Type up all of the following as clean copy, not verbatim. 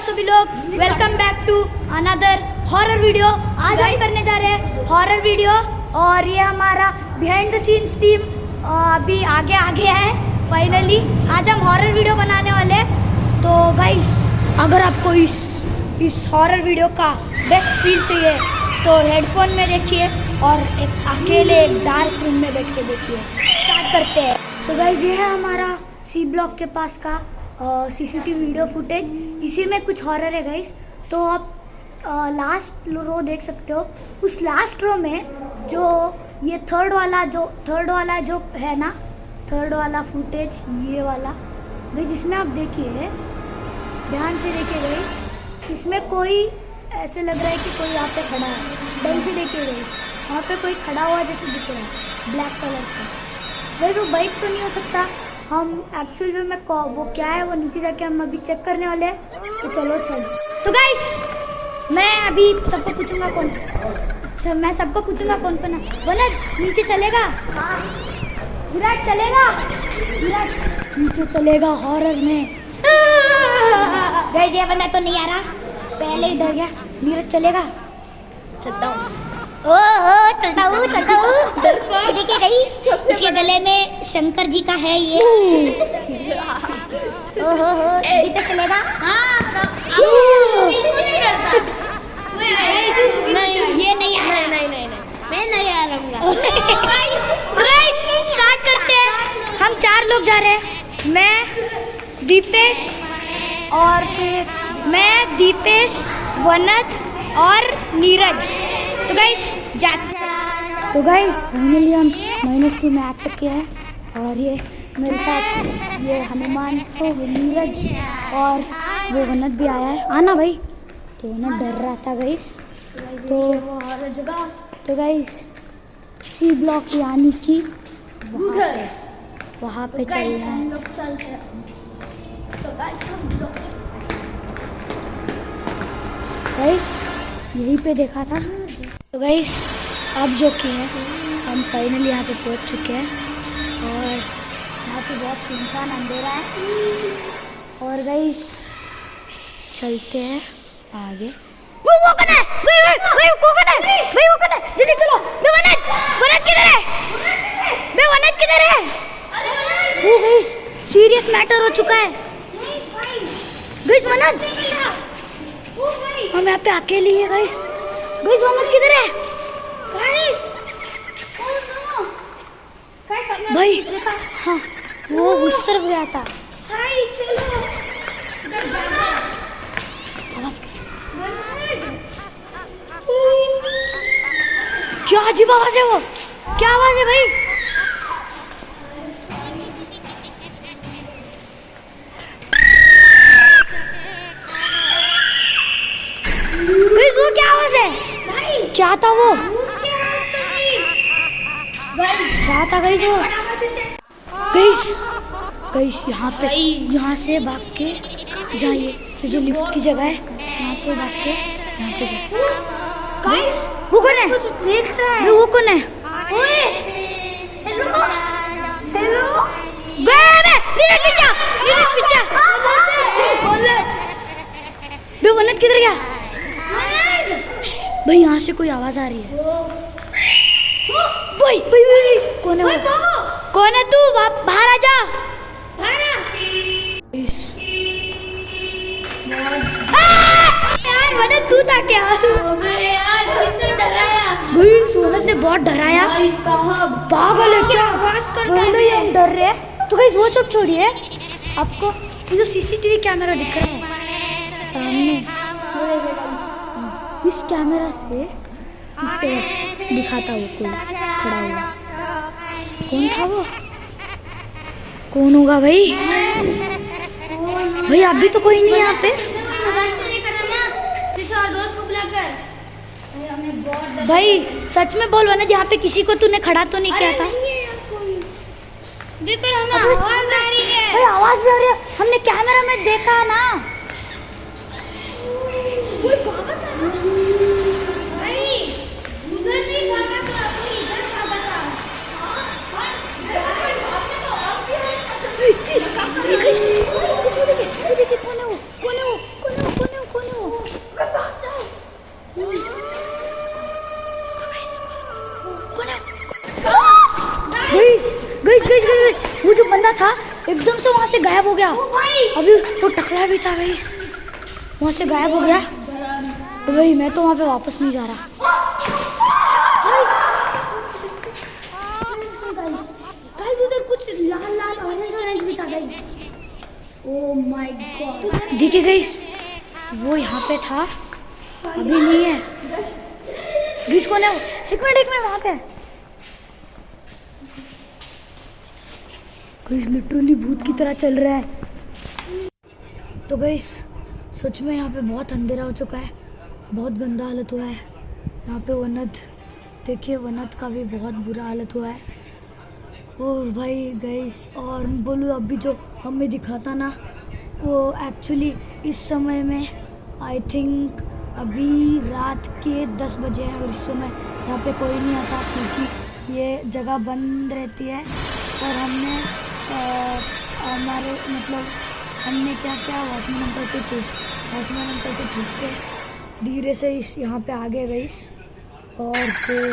सभी लोग, welcome back to another horror video. आज हम करने जा रहे हैं हॉरर वीडियो और ये हमारा बिहाइंड द सीन्स टीम अभी आगे है। फाइनली आज हम हॉरर वीडियो बनाने वाले हैं। तो गाइस, अगर आपको इस हॉरर वीडियो का बेस्ट फील चाहिए तो हेडफोन में देखिए और एक अकेले एक डार्क रूम में बैठ के देखिए। स्टार्ट करते हैं। तो गाइस, ये है हमारा सी ब्लॉक के पास का सीसीटीवी वीडियो फुटेज। इसी में कुछ हॉरर है गाइस। तो आप लास्ट रो देख सकते हो। उस लास्ट रो में जो ये थर्ड वाला जो है ना, थर्ड वाला फुटेज, ये वाला गाइस, इसमें आप देखिए, ध्यान से देखिए गाइस, इसमें कोई ऐसे लग रहा है कि कोई यहाँ पे खड़ा है। ढंग से देखिए गाइस, वहाँ पे कोई खड़ा हुआ जैसे दिख रहा है, ब्लैक कलर का। गाइस, वो बाइक तो नहीं हो सकता। हम एक्चुअल में वो क्या है वो नीचे जाके हम अभी चेक करने वाले हैं। तो चलो। तो गाइस, मैं अभी सबको पूछूंगा कौन है। वनद नीचे चलेगा? विराट चलेगा? विराट नीचे चलेगा हॉरर में। गाइस, ये बंदा तो नहीं आ रहा, पहले ही डर गया। नीरज चलेगा? चलता हूँ। चलता हूँ। देखिए गाइस, इसके गले में शंकर जी का है ये। दीपक चलेगा? नहीं, ये नहीं आ रहा। नहीं, मैं नहीं आ रहा। गाइस, स्टार्ट करते हैं। हम 4 लोग जा रहे हैं। मैं, दीपेश और फिर मैं, दीपेश, वनद और नीरज। तो गाइस, फाइनली हम -2 में आ चुके हैं और ये मेरे साथ ये हनुमान है, ये नीरज और वो वनद भी आया है। आना भाई। तो वनद डर रहा था गाइस। तो गाइस, सी ब्लॉक यानी कि वहाँ पे चल रहे हैं। गाइस, यहीं पे देखा था। तो गाइस, अब जो कि है, हम फाइनली यहाँ पे पहुँच चुके हैं और यहाँ पे बहुत सुनसान अंधेरा है। और गाइस, चलते हैं आगे। वो कौन है? वो कौन है? जल्दी चलो। वनद किधर है? वो गाइस, सीरियस मैटर हो चुका है गाइस। वनद, हम यहाँ पे अकेले ही है गाइस। वनद किधर है भाई? हाँ, वो उस तरफ गया था। क्या अजीब आवाज है वो? क्या आवाज है भाई? वो क्या आवाज है? क्या था वो? क्या था गाइस वो? गाइस, यहाँ से भाग के जाइए। ये जो लिफ्ट की जगह है, यहाँ से भाग के यहाँ पे गाइस। वो कौन है? देख रहा है? वो कौन है? हेलो। वनद किधर गया भाई? यहाँ से कोई आवाज आ रही है भाई। कौन है तू? बाहर आ जा। यार वनद, तू था क्या? भाई, वनद ने बहुत डराया। पागल है क्या? हम डर रहे हैं। तो गाइस, वो सब छोड़िए, आपको जो सीसीटीवी कैमरा दिख रहा है सामने, इस कैमरा से इसे दिखाता वो कोई खड़ा हुआ। कौन था वो? कौन होगा भाई? भाई, अभी तो कोई नहीं है यहाँ पे। भाई, सच में बोल वनद, यहाँ पे किसी को तूने खड़ा तो नहीं किया था? आवाज आ रही है भाई, आवाज भी आ रही है। हमने कैमरा में देखा ना। उधर नहीं भागा था, इधर भागा था। देखिए कौन है वो? एकदम से वहाँ से गायब हो गया। अभी वो टकला भी था गाइस, वहाँ से गायब हो गया। तो भाई मैं तो वहाँ पे वापस नहीं जा रहा। गाइस उधर कुछ लाल लाल ऑरेंज ऑरेंज भी था गाइस। ओह माय गॉड, देखिए गाइस वो यहाँ पे था, अभी नहीं है। गाइस कौन है वो? एक मिनट वहाँ पे गाइस लिटरली भूत की तरह चल रहा है। तो गाइस सच में यहाँ पे बहुत अंधेरा हो चुका है, बहुत गंदा हालत हुआ है यहाँ पे। वनद देखिए, वनद का भी बहुत बुरा हालत हुआ है। और भाई गाइस और बोलूँ अभी जो हमें दिखाता ना, वो एक्चुअली इस समय में आई थिंक अभी रात के 10 बजे है और इस समय यहाँ पे कोई नहीं आता क्योंकि ये जगह बंद रहती है। और हमने हमारे मतलब हमने क्या क्या वॉचमैन अंकल से छूट के धीरे से इस यहाँ पे आ गए गाइस। और फिर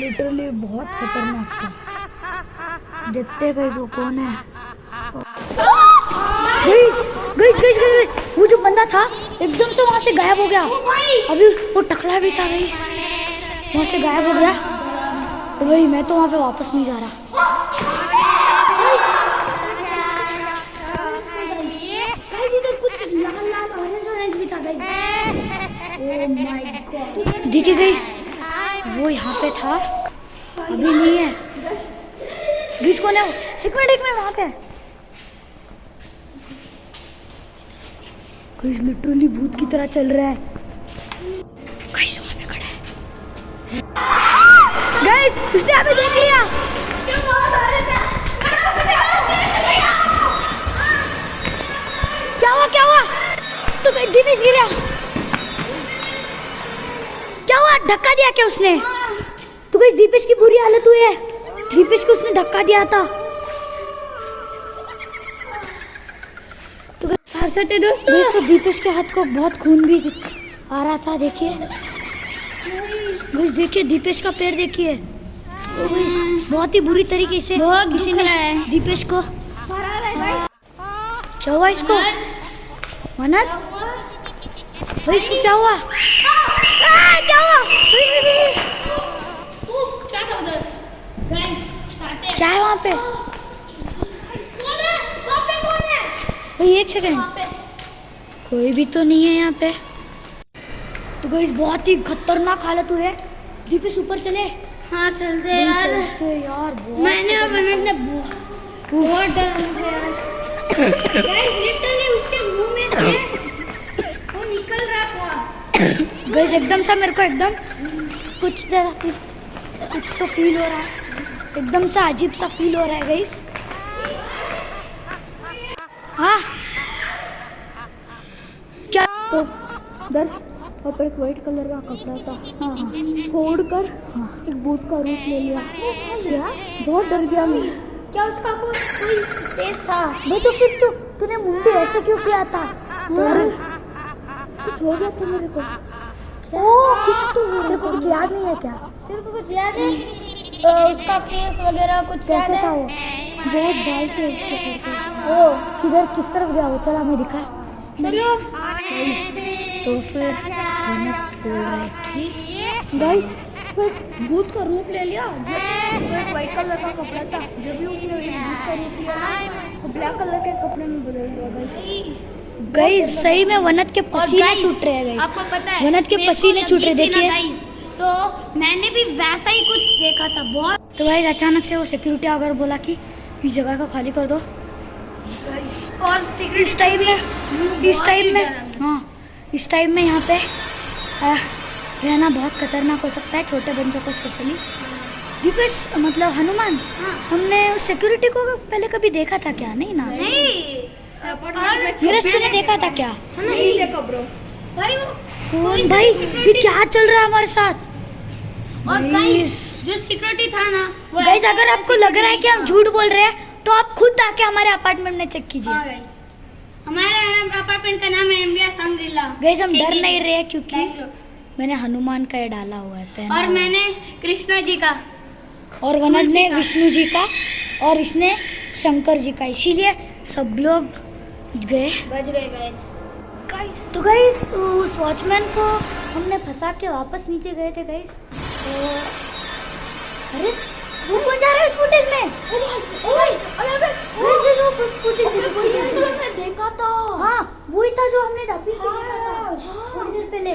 लिटरली बहुत खतरनाक था। देखते गाइस वो कौन है। गाइस वो जो बंदा था एकदम से वहाँ से गायब हो गया। अभी वो टकला भी था गाइस, वहाँ से गायब हो गया। तो भाई मैं तो वहाँ पे वापस नहीं जा रहा। लाल लाल ऑरेंज ऑरेंज भी था गाइस। ओह माय गॉड, देखिए गाइस वो यहाँ पे था, अभी नहीं है। गाइस कौन है वो? एक मिनट वहाँ पे गाइस लिटरली भूत की तरह चल रहा है। गाइस वहाँ पे खड़ा है गाइस, उसने हमें देख लिया। क्या हुआ? तो दिनेश गिरा। क्या हुआ? धक्का दिया क्या उसने? तो गाइस दीपेश की बुरी हालत हुई है, दीपेश को उसने धक्का दिया था। तो दोस्तों दीपेश के हाथ को बहुत खून भी आ रहा था। देखिए गाइस, देखिए दीपेश का पैर देखिए, बहुत ही बुरी तरीके से किसी ने दीपेश को। क्या हुआ इसको? वनद भाई इसको क्या हुआ? क्या हुआ? क्या था उधर? क्या है वहाँ पे? भाई एक सेकंड, कोई भी तो नहीं है यहाँ पे। तो गाइस बहुत ही खतरनाक हालत हुई है। दीपेश ऊपर चले। हाँ चलते यार, मैंने और वनद ने बहुत डरा गाइस। लिटरली उसके मुंह में से वो निकल रहा था गाइस। एकदम सा मेरे को एकदम कुछ तो फील हो रहा है, एकदम सा अजीब सा फील हो रहा है गाइस। हाँ क्या? तो दर्श वहाँ पर एक वाइट कलर का कपड़ा था। हाँ फोड़ कर एक भूत का रूप ले लिया। बहुत डर गया मैं। क्या उसका कोई फेस था? भाई तो फिर तूने मुंडी ऐसे क्यों किया था? कुछ हो गया था मेरे को। तेरे को कुछ याद नहीं है क्या? तेरे को कुछ याद है? उसका फेस वगैरह कुछ कैसे था? वो बहुत बाल थे उसके सर पे। ओ किधर किस तरफ गया वो? चला हमें दिखा। चलो तो फिर बोल रहे थे गाइस वो एक भूत का रूप ले लिया। जब वो एक वाइट कलर का कपड़ा था, जब भी उसने एक भूत का रूप लिया वो ब्लैक कलर के कपड़े में बदल दिया गाइस। सही में वनद के पसीने छूट रहे हैं गाइस। आपको पता है वनद के पसीने छूट रहे, देखिए। तो मैंने भी वैसा ही कुछ देखा था बहुत। तो गाइस अचानक से वो सिक्योरिटी आकर बोला कि इस जगह को खाली कर दो। और इस टाइम में यहाँ पे रहना बहुत खतरनाक हो सकता है, छोटे बच्चों को स्पेशली। दीपेश मतलब हनुमान, हमने उस सिक्योरिटी को पहले कभी देखा था क्या? नहीं ना, नीरज तूने देखा था क्या? नहीं देखा ब्रो। भाई ये क्या चल रहा है हमारे साथ? और गाइस जो सिक्योरिटी था ना, गाइस अगर आपको लग रहा है कि हम झूठ बोल रहे हैं तो आप खुद आके हमारे अपार्टमेंट में चेक कीजिए। हमारे अपार्टमेंट का नाम है एम्बिया सांग्रीला। गाइस हम डर नहीं रहे क्योंकि मैंने हनुमान का ये डाला हुआ है और मैंने कृष्णा जी का और वनद ने विष्णु जी का और इसने शंकर जी का, इसीलिए सब लोग गए, बच गए गाइस। तो गाइस उस वॉचमैन को हमने फंसा के वापस नीचे गए थे गाइस। तो अरे वो कौन जा रहा है इस फुटेज में? ओ भाई अबे वो फुटेज वही है जो हमने देखा था। हाँ वही था जो हमने अभी देखा था थोड़ी देर पहले।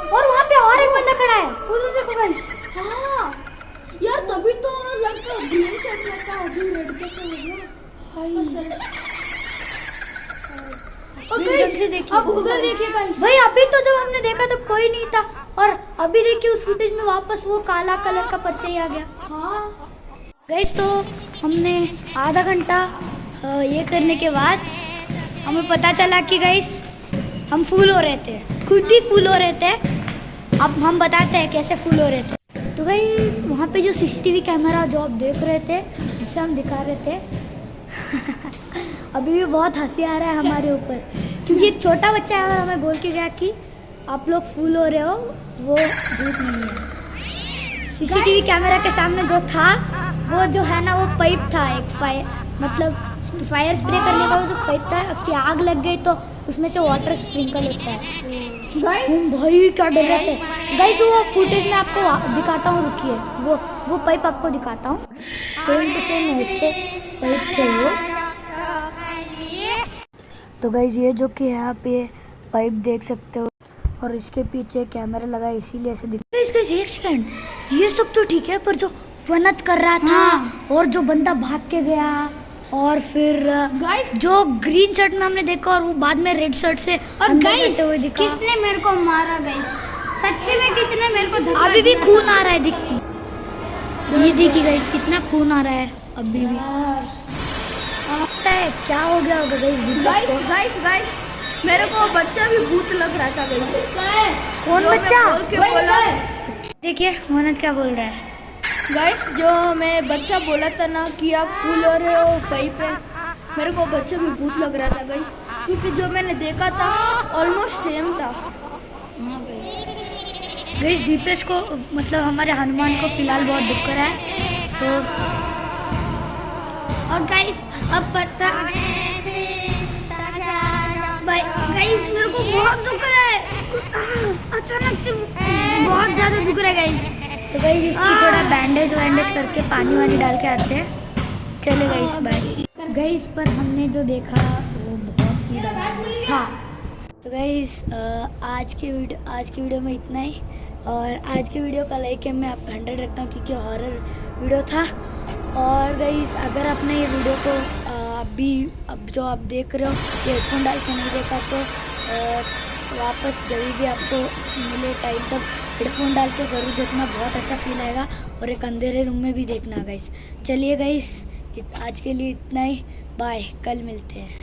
और वहाँ पे और एक बंदा खड़ा है, उधर देखो गाइस। हाँ यार तभी तो लड़का ग्रीन शर्ट में था, अभी रेड कैसे हो गया? और गाइस देखिए, अब उधर देखिए गाइस। भाई अभी तो जब हमने देखा तो कोई नहीं था, और अभी देखिए उस फुटेज में वापस वो काला कलर का पर्चा ही आ गया। हाँ गाइस तो हमने आधा घंटा ये करने के बाद हमें पता चला कि गाइस हम फूल हो रहे थे, खुद ही फूल हो रहे थे। अब हम बताते हैं कैसे फूल हो रहे थे। तो गाइस वहाँ पे जो सीसीटीवी कैमरा जो आप देख रहे थे, जिसे हम दिखा रहे थे अभी भी बहुत हंसी आ रहा है हमारे ऊपर, क्योंकि एक छोटा बच्चा है और हमें बोल के गया कि आप लोग फूल हो रहे हो, वो भूत नहीं है। सीसीटीवी कैमरा के सामने जो था वो जो है ना, वो पाइप था एक फायर स्प्रे करने का वो जो पाइप था, कि आग लग गई तो उसमें से वाटर स्प्रिंकल होता है। गाइस भाई क्या डर रहे थे गाइस। वो फुटेज में आपको दिखाता हूँ, रुकिए, वो पाइप आपको दिखाता हूँ। सेम टू सेम वैसे पाइप थे वो। तो गाइस ये जो कि यहाँ पे पाइप देख सकते हो, और इसके पीछे कैमरा लगा है, इसीलिए ऐसे दिख। गाइस एक सेकंड, ये सब तो ठीक है, पर जो वनत कर रहा था और जो बंदा भाग के गया, और फिर गाइस जो ग्रीन शर्ट में हमने देखा और वो बाद में रेड शर्ट से और गाइस हुए दिखा। किसने मेरे को मारा गाइस? सच्ची में किसी ने मेरे को धक्का अभी भी दिया। खून आ रहा है, ये देखिए गाइस कितना खून आ रहा है अभी भी। लगता है क्या हो गया होगा गाइस दीपक को। गाइस मेरे को बच्चा भी भूत लग रहा था गाइस। कौन जो मैं बच्चा? बोल के बोला देखिए मोहनत क्या बोल रहा है। गाइस, जो मैं बच्चा बोला था ना कि आप फूल हो रहे हो कहीं पे, मेरे को बच्चा भी भूत लग रहा था गाइस, क्योंकि जो मैंने देखा था ऑलमोस्ट सेम था। गाइस दीपेश को मतलब हमारे हनुमान को फिलहाल बहुत दुख रहा है। तो और गाइस अब पता गाइस मेरे को बहुत दुख रहा है, अचानक से बहुत ज्यादा दुख रहा है गाइस। तो गाइस इसकी थोड़ा बैंडेज करके पानी वानी डाल के आते हैं। चले गाइस बाय। गाइस पर हमने जो देखा वो बहुत ही डरावना था। तो गाइस आज की वीडियो में इतना ही, और आज की वीडियो का लाइक है मैं आप 100 रखता हूँ, क्योंकि हॉरर वीडियो था। और गाइस अगर आपने ये वीडियो को अब जो आप देख रहे हो हेडफोन डाल के नहीं देखा, तो वापस जब भी आपको मिले टाइम तक हेडफोन डाल के ज़रूर देखना, बहुत अच्छा फील आएगा। और एक अंधेरे रूम में भी देखना गाइस। चलिए गाइस आज के लिए इतना ही, बाय, कल मिलते हैं।